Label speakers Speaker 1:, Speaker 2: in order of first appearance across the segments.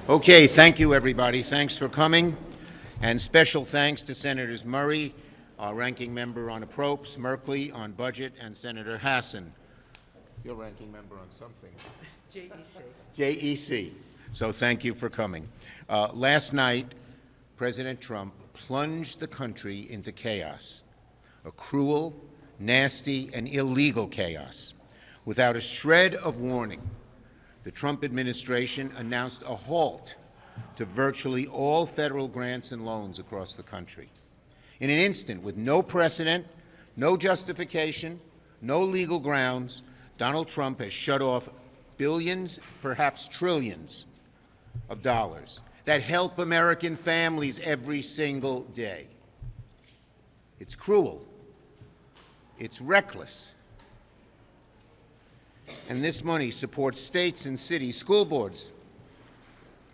Speaker 1: Okay, thank you, everybody. Thanks for coming. And special thanks to Senators Murray, our ranking member on appropriations, Merkley on budget, and Senator Hassan, your ranking member on something. JEC. JEC. So thank you for coming. Last night, President Trump plunged the country into chaos, a cruel, nasty, and illegal chaos. Without a shred of warning, the Trump administration announced a halt to virtually all federal grants and loans across the country. In an instant, with no precedent, no justification, no legal grounds, Donald Trump has shut off billions, perhaps trillions of dollars that help American families every single day. It's cruel. It's reckless. And this money supports states and cities, school boards,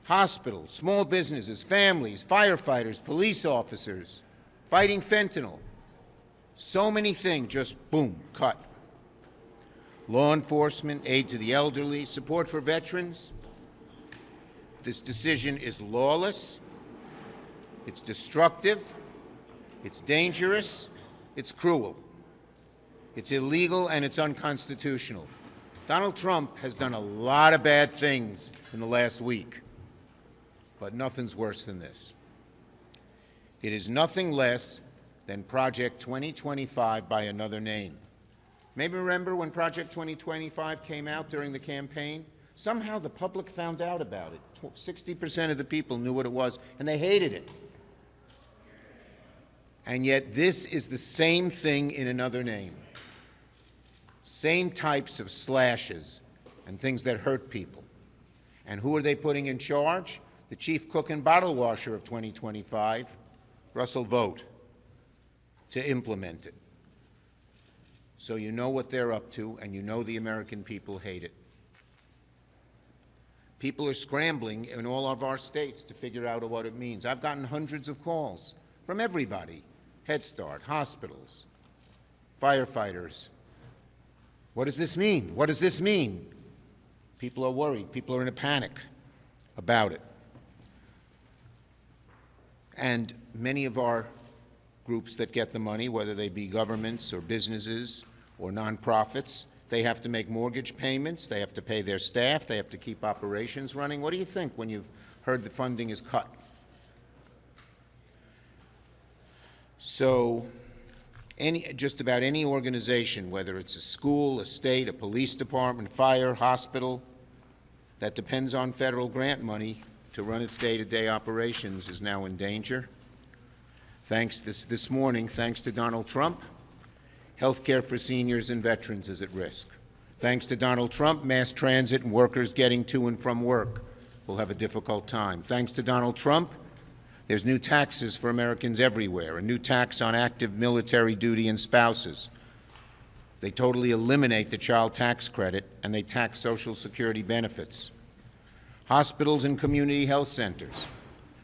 Speaker 1: hospitals, small businesses, families, firefighters, police officers, fighting fentanyl. So many things just, boom, cut. Law enforcement, aid to the elderly, support for veterans. This decision is lawless, it's destructive, it's dangerous, it's cruel, it's illegal, and it's unconstitutional. Donald Trump has done a lot of bad things in the last week, but nothing's worse than this. It is nothing less than Project 2025 by another name. Maybe remember when Project 2025 came out during the campaign? Somehow the public found out about it. 60% of the people knew what it was, and they hated it. And yet this is the same thing in another name. Same types of slashes and things that hurt people. And who are they putting in charge? The chief cook and bottle washer of 2025, Russell Vought, to implement it. So you know what they're up to, and you know the American people hate it. People are scrambling in all of our states to figure out what it means. I've gotten hundreds of calls from everybody, Head Start, hospitals, firefighters. What does this mean? What does this mean? People are worried. People are in a panic about it. And many of our groups that get the money, whether they be governments or businesses or nonprofits, they have to make mortgage payments, they have to pay their staff, they have to keep operations running. What do you think when you've heard the funding is cut? So just about any organization, whether it's a school, a state, a police department, fire, hospital, that depends on federal grant money to run its day-to-day operations is now in danger. Thanks this morning, thanks to Donald Trump, health care for seniors and veterans is at risk. Thanks to Donald Trump, mass transit and workers getting to and from work will have a difficult time. Thanks to Donald Trump, there's new taxes for Americans everywhere, a new tax on active military duty and spouses. They totally eliminate the child tax credit, and they tax Social Security benefits. Hospitals and community health centers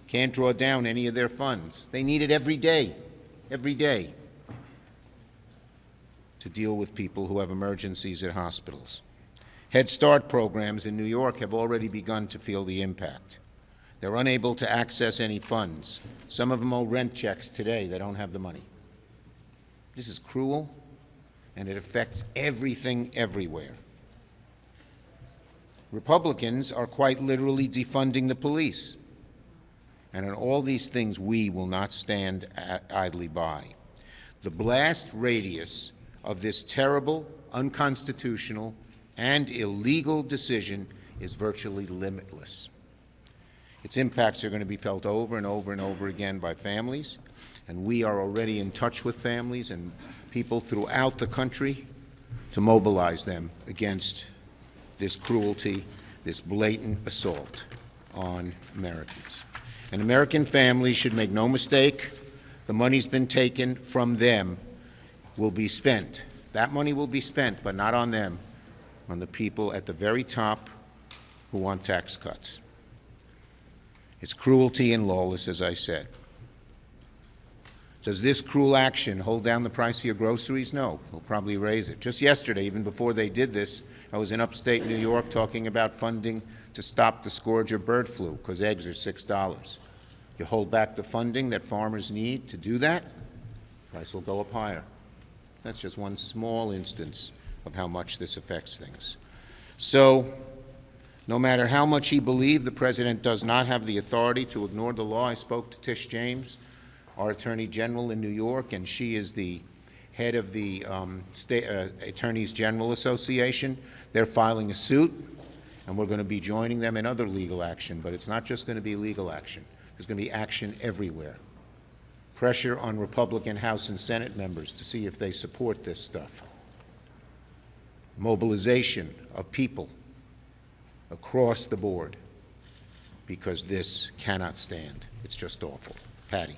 Speaker 1: can't draw down any of their funds. They need it every day, to deal with people who have emergencies at hospitals. Head Start programs in New York have already begun to feel the impact. They're unable to access any funds. Some of them owe rent checks today. They don't have the money. This is cruel, and it affects everything everywhere. Republicans are quite literally defunding the police. And on all these things, we will not stand idly by. The blast radius of this terrible, unconstitutional, and illegal decision is virtually limitless. Its impacts are going to be felt over and over and over again by families, and we are already in touch with families and people throughout the country to mobilize them against this cruelty, this blatant assault on Americans. And American families should make no mistake, the money's been taken from them, will be spent. That money will be spent, but not on them, on the people at the very top who want tax cuts. It's cruelty and lawless, as I said. Does this cruel action hold down the price of your groceries? No, they'll probably raise it. Just yesterday, even before they did this, I was in upstate New York talking about funding to stop the scourge of bird flu, because eggs are $6. You hold back the funding that farmers need to do that, price will go up higher. That's just one small instance of how much this affects things. So, no matter how much he believed, the President does not have the authority to ignore the law. I spoke to Tish James, our Attorney General in New York, and she is the head of the Attorneys General Association. They're filing a suit, and we're going to be joining them in other legal action, but it's not just going to be legal action. There's going to be action everywhere. Pressure on Republican House and Senate members to see if they support this stuff. Mobilization of people across the board, because this cannot stand. It's just awful. Patty.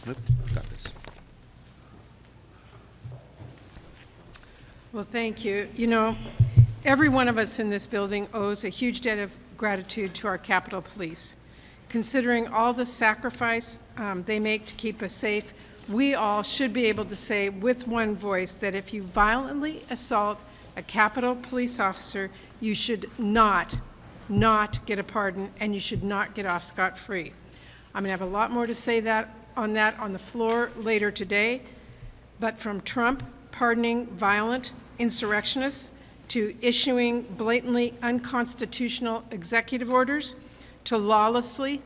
Speaker 1: Got this.
Speaker 2: Well, thank you. You know, every one of us in this building owes a huge debt of gratitude to our Capitol Police. Considering all the sacrifice they make to keep us safe, we all should be able to say with one voice that if you violently assault a Capitol Police officer, you should not get a pardon, and you should not get off scot-free. I'm going to have a lot more to say on the floor later today, but from Trump pardoning violent insurrectionists to issuing blatantly unconstitutional executive orders to lawlessly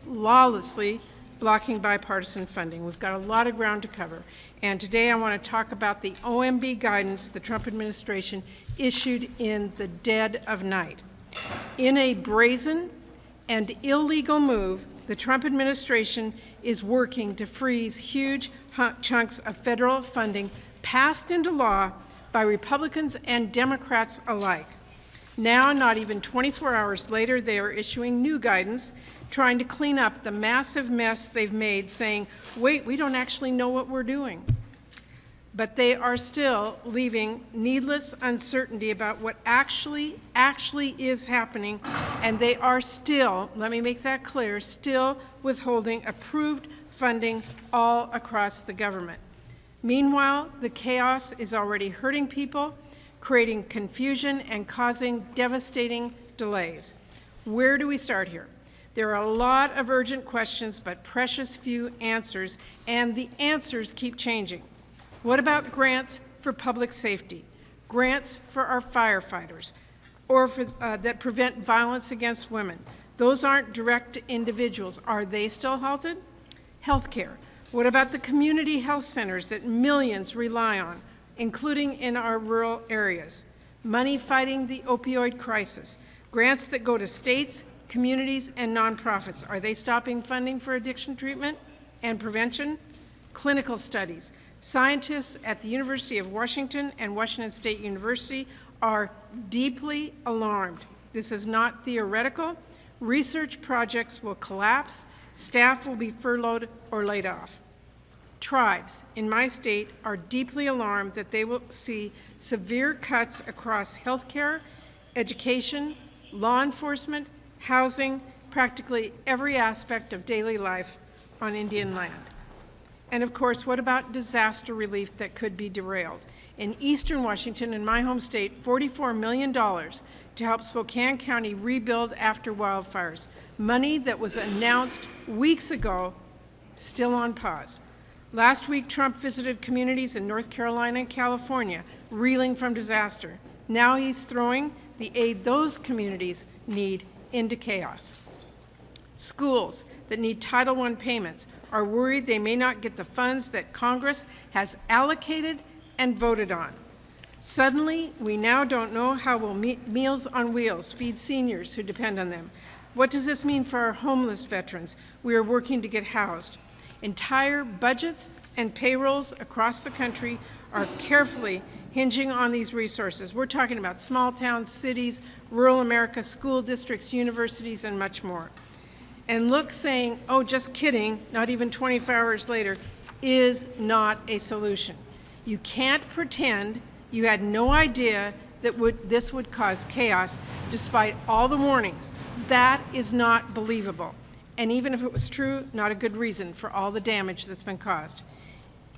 Speaker 2: blocking bipartisan funding. We've got a lot of ground to cover. And today I want to talk about the OMB guidance the Trump administration issued in the dead of night. In a brazen and illegal move, the Trump administration is working to freeze huge chunks of federal funding passed into law by Republicans and Democrats alike. Now, not even 24 hours later, they are issuing new guidance, trying to clean up the massive mess they've made, saying, wait, we don't actually know what we're doing. But they are still leaving needless uncertainty about what actually is happening, and they are still, let me make that clear, still withholding approved funding all across the government. Meanwhile, the chaos is already hurting people, creating confusion and causing devastating delays. Where do we start here? There are a lot of urgent questions, but precious few answers, and the answers keep changing. What about grants for public safety, grants for our firefighters, or for, that prevent violence against women? Those aren't direct to individuals. Are they still halted? Healthcare. What about the community health centers that millions rely on, including in our rural areas? Money fighting the opioid crisis. Grants that go to states, communities, and nonprofits. Are they stopping funding for addiction treatment and prevention? Clinical studies. Scientists at the University of Washington and Washington State University are deeply alarmed. This is not theoretical. Research projects will collapse. Staff will be furloughed or laid off. Tribes in my state are deeply alarmed that they will see severe cuts across healthcare, education, law enforcement, housing, practically every aspect of daily life on Indian land. And of course, what about disaster relief that could be derailed? In eastern Washington, in my home state, $44 million to help Spokane County rebuild after wildfires. Money that was announced weeks ago, still on pause. Last week, Trump visited communities in North Carolina and California, reeling from disaster. Now he's throwing the aid those communities need into chaos. Schools that need Title I payments are worried they may not get the funds that Congress has allocated and voted on. Suddenly, we now don't know how will Meals on Wheels feed seniors who depend on them. What does this mean for our homeless veterans we are working to get housed? Entire budgets and payrolls across the country are carefully hinging on these resources. We're talking about small towns, cities, rural America, school districts, universities, and much more. And look saying, oh, just kidding, not even 24 hours later, is not a solution. You can't pretend you had no idea that this would cause chaos despite all the warnings. That is not believable. And even if it was true, not a good reason for all the damage that's been caused.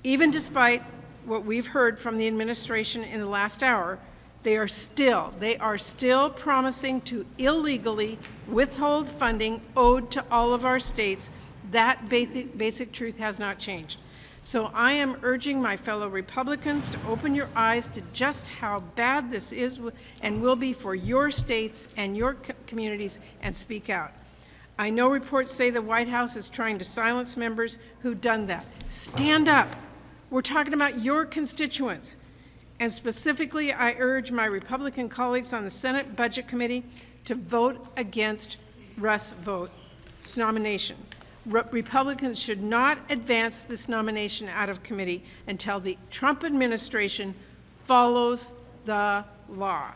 Speaker 2: Even despite what we've heard from the administration in the last hour, they are still promising to illegally withhold funding owed to all of our states. That basic truth has not changed. So I am urging my fellow Republicans to open your eyes to just how bad this is and will be for your states and your communities, and speak out. I know reports say the White House is trying to silence members who've done that. Stand up. We're talking about your constituents. And specifically, I urge my Republican colleagues on the Senate Budget Committee to vote against Russ Vought's nomination. Republicans should not advance this nomination out of committee until the Trump administration follows the law.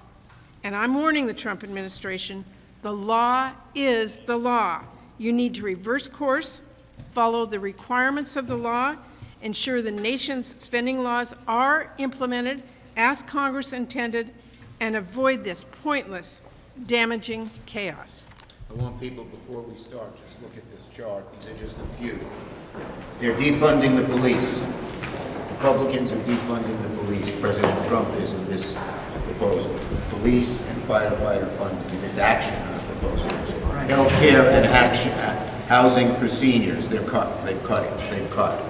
Speaker 2: And I'm warning the Trump administration, the law is the law. You need to reverse course, follow the requirements of the law, ensure the nation's spending laws are implemented as Congress intended, and avoid this pointless, damaging chaos.
Speaker 1: I want people, before we start, just look at this chart. These are just a few. They're defunding the police. Republicans are defunding the police. President Trump is in this proposal. Police and firefighter funding in this action, not proposal. Health care and housing for seniors, they're cut. They've cut.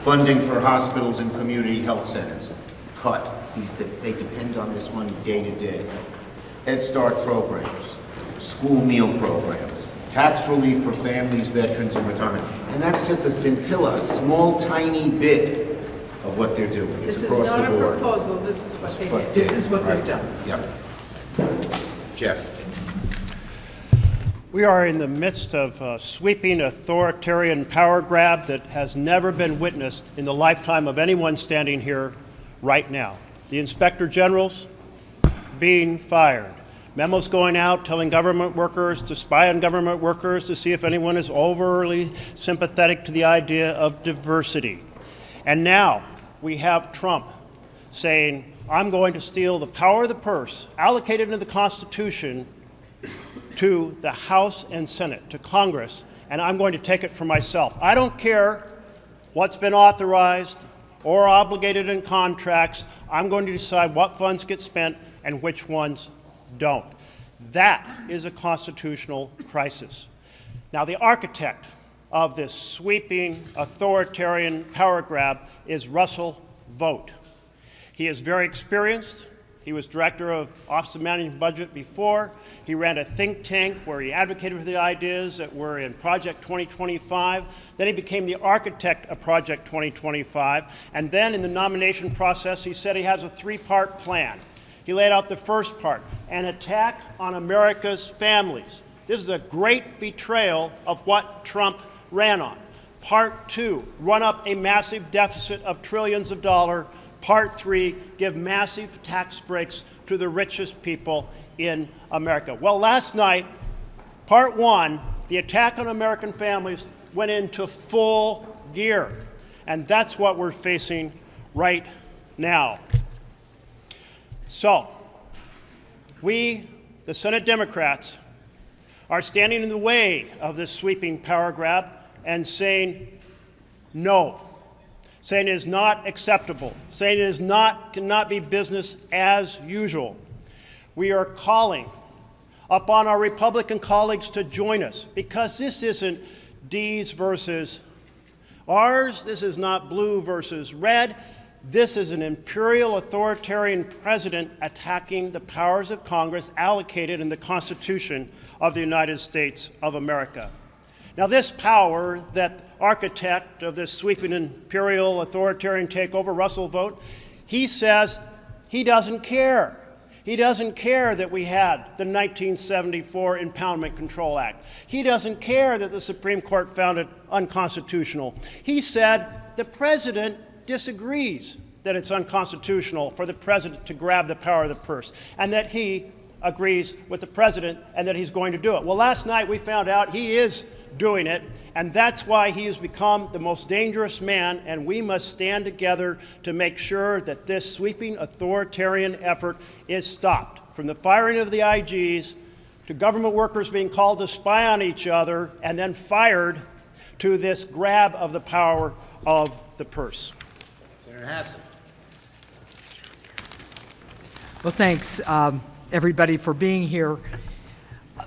Speaker 1: Funding for hospitals and community health centers, cut. They depend on this money day to day. Head Start programs, school meal programs, tax relief for families, veterans, and retirement. And that's just a scintilla, a small, tiny bit of what they're doing. It's across the board.
Speaker 2: This is not a proposal, this is what they did.
Speaker 3: This is what they've done.
Speaker 1: Yep. Jeff.
Speaker 4: We are in the midst of a sweeping authoritarian power grab that has never been witnessed in the lifetime of anyone standing here right now. The Inspector Generals being fired. Memos going out telling government workers to spy on government workers to see if anyone is overly sympathetic to the idea of diversity. And now we have Trump saying, I'm going to steal the power of the purse allocated in the Constitution to the House and Senate, to Congress, and I'm going to take it for myself. I don't care what's been authorized or obligated in contracts. I'm going to decide what funds get spent and which ones don't. That is a constitutional crisis. Now, the architect of this sweeping authoritarian power grab is Russell Vogt. He is very experienced. He was director of Office of Management Budget before. He ran a think tank where he advocated for the ideas that were in Project 2025. Then he became the architect of Project 2025. And then in the nomination process, he said he has a three-part plan. He laid out the first part, an attack on America's families. This is a great betrayal of what Trump ran on. Part two, run up a massive deficit of trillions of dollars. Part three, give massive tax breaks to the richest people in America. Well, last night, part one, the attack on American families, went into full gear. And that's what we're facing right now. So, we, the Senate Democrats, are standing in the way of this sweeping power grab and saying no. Saying it is not acceptable, saying it cannot be business as usual. We are calling upon our Republican colleagues to join us, because this isn't D's versus ours, this is not blue versus red, this is an imperial authoritarian president attacking the powers of Congress allocated in the Constitution of the United States of America. Now, this power that architect of this sweeping imperial authoritarian takeover, Russell Vogt, he says he doesn't care. He doesn't care that we had the 1974 Impoundment Control Act. He doesn't care that the Supreme Court found it unconstitutional. He said the president disagrees that it's unconstitutional for the president to grab the power of the purse, and that he agrees with the president and that he's going to do it. Well, last night we found out he is doing it, and that's why he has become the most dangerous man, and we must stand together to make sure that this sweeping authoritarian effort is stopped, from the firing of the IGs to government workers being called to spy on each other and then fired, to this grab of the power of the purse.
Speaker 1: Senator Hassan.
Speaker 3: Well, thanks, everybody, for being here.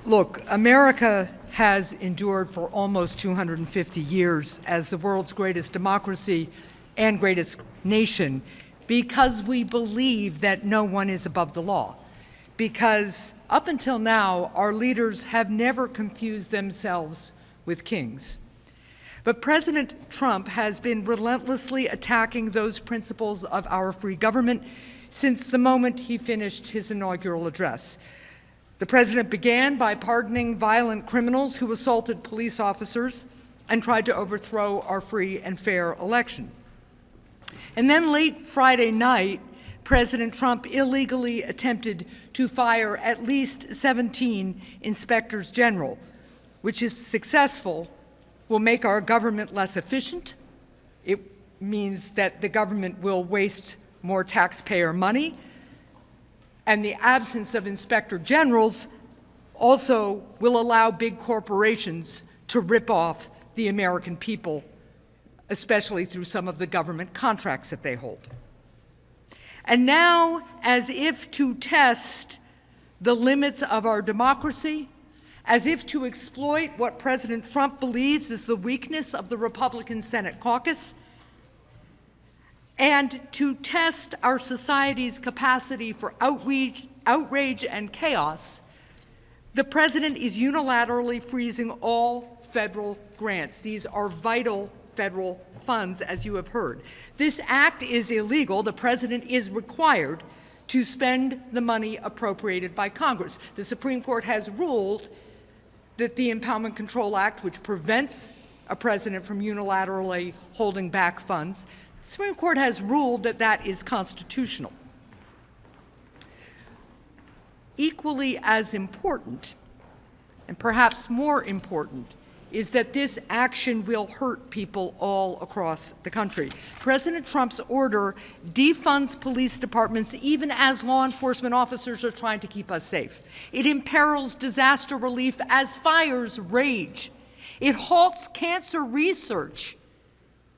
Speaker 3: Look, America has endured for almost 250 years as the world's greatest democracy and greatest nation because we believe that no one is above the law. Because up until now, our leaders have never confused themselves with kings. But President Trump has been relentlessly attacking those principles of our free government since the moment he finished his inaugural address. The president began by pardoning violent criminals who assaulted police officers and tried to overthrow our free and fair election. And then late Friday night, President Trump illegally attempted to fire at least 17 inspectors general, which, if successful, will make our government less efficient. It means that the government will waste more taxpayer money. And the absence of inspector generals also will allow big corporations to rip off the American people, especially through some of the government contracts that they hold. And now, as if to test the limits of our democracy, as if to exploit what President Trump believes is the weakness of the Republican Senate caucus, and to test our society's capacity for outrage and chaos, the president is unilaterally freezing all federal grants. These are vital federal funds, as you have heard. This act is illegal. The president is required to spend the money appropriated by Congress. The Supreme Court has ruled that the Impoundment Control Act, which prevents a president from unilaterally holding back funds, the Supreme Court has ruled that that is constitutional. Equally as important, and perhaps more important, is that this action will hurt people all across the country. President Trump's order defunds police departments even as law enforcement officers are trying to keep us safe. It imperils disaster relief as fires rage. It halts cancer research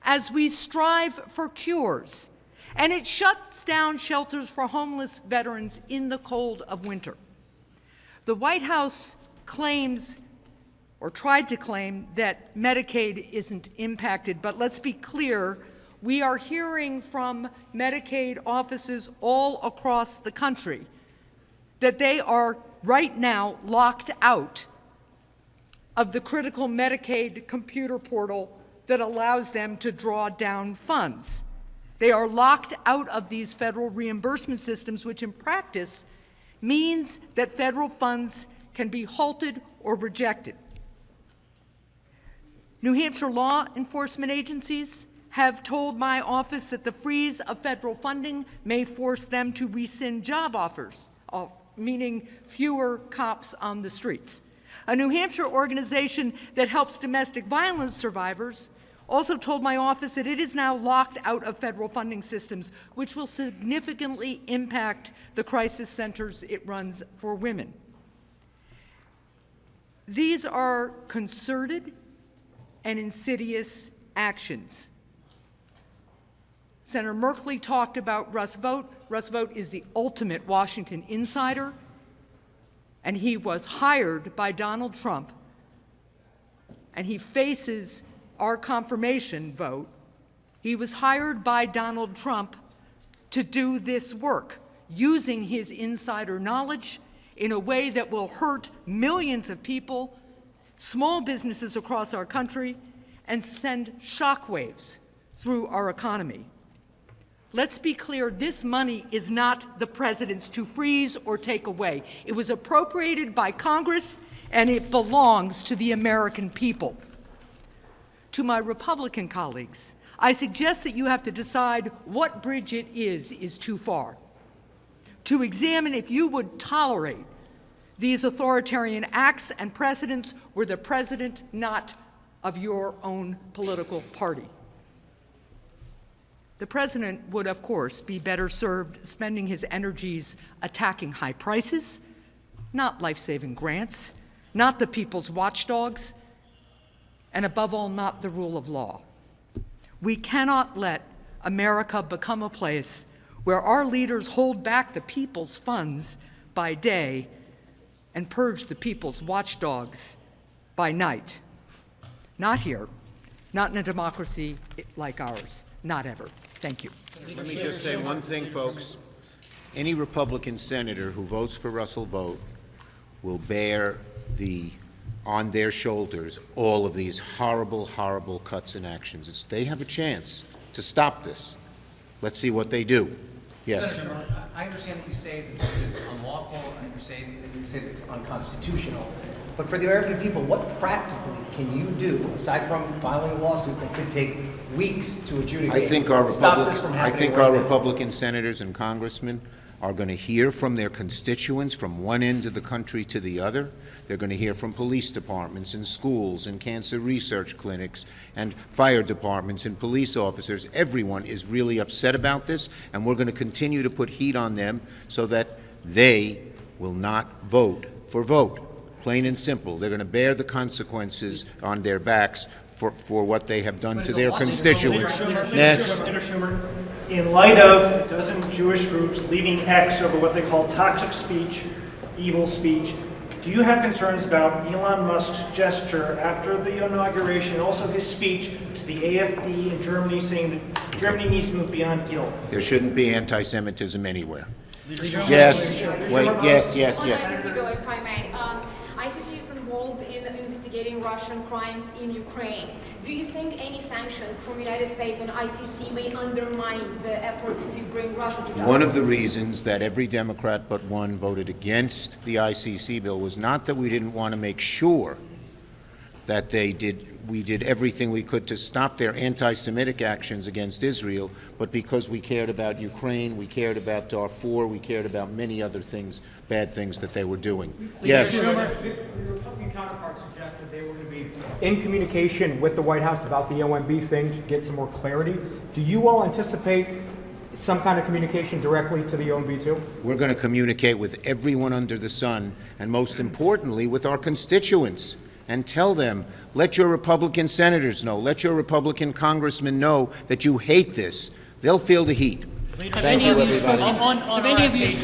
Speaker 3: as we strive for cures. And it shuts down shelters for homeless veterans in the cold of winter. The White House claims, or tried to claim, that Medicaid isn't impacted, but let's be clear, we are hearing from Medicaid offices all across the country that they are right now locked out of the critical Medicaid computer portal that allows them to draw down funds. They are locked out of these federal reimbursement systems, which in practice means that federal funds can be halted or rejected. New Hampshire law enforcement agencies have told my office that the freeze of federal funding may force them to rescind job offers, meaning fewer cops on the streets. A New Hampshire organization that helps domestic violence survivors also told my office that it is now locked out of federal funding systems, which will significantly impact the crisis centers it runs for women. These are concerted and insidious actions. Senator Merkley talked about Russ Vought. Russ Vought is the ultimate Washington insider, and he was hired by Donald Trump, and he faces our confirmation vote. He was hired by Donald Trump to do this work, using his insider knowledge in a way that will hurt millions of people, small businesses across our country, and send shockwaves through our economy. Let's be clear, this money is not the president's to freeze or take away. It was appropriated by Congress, and it belongs to the American people. To my Republican colleagues, I suggest that you have to decide what bridge it is too far. To examine if you would tolerate these authoritarian acts and precedents were the president not of your own political party. The president would, of course, be better served spending his energies attacking high prices, not life-saving grants, not the people's watchdogs, and above all, not the rule of law. We cannot let America become a place where our leaders hold back the people's funds by day and purge the people's watchdogs by night. Not here, not in a democracy like ours, not ever. Thank you.
Speaker 1: Let me just say one thing, folks. Any Republican senator who votes for Russell Vogt will bear on their shoulders all of these horrible, horrible cuts and actions. They have a chance to stop this. Let's see what they do. Yes.
Speaker 5: Senator, I understand that you say that this is unlawful, and you say that it's unconstitutional. But for the American people, what practically can you do, aside from filing a lawsuit that could take weeks to adjudicate,
Speaker 1: I think our
Speaker 5: stop this from happening right now?
Speaker 1: Republican senators and congressmen are going to hear from their constituents from one end of the country to the other. They're going to hear from police departments and schools and cancer research clinics and fire departments and police officers. Everyone is really upset about this, and we're going to continue to put heat on them so that they will not vote for Vogt. Plain and simple. They're going to bear the consequences on their backs for what they have done to their constituents. Next.
Speaker 6: Senator Schumer, in light of a dozen Jewish groups leaving X over what they call toxic speech, evil speech, do you have concerns about Elon Musk's gesture after the inauguration, and also his speech to the AfD in Germany, saying that Germany needs to move beyond guilt?
Speaker 1: There shouldn't be anti-Semitism anywhere. Yes. Wait. Yes.
Speaker 7: ICC bill, if I may. ICC is involved in investigating Russian crimes in Ukraine. Do you think any sanctions from the United States on ICC may undermine the efforts to bring Russia to justice?
Speaker 1: One of the reasons that every Democrat but one voted against the ICC bill was not that we didn't want to make sure that we did everything we could to stop their anti-Semitic actions against Israel, but because we cared about Ukraine, we cared about Darfur, we cared about many other things, bad things that they were doing. Yes.
Speaker 8: Your Republican counterpart suggested they were going to be in communication with the White House about the OMB thing to get some more clarity. Do you all anticipate some kind of communication directly to the OMB too?
Speaker 1: We're going to communicate with everyone under the sun, and most importantly, with our constituents, and tell them, let your Republican senators know, let your Republican congressmen know that you hate this. They'll feel the heat. Thank you, everybody.
Speaker 9: Have any of you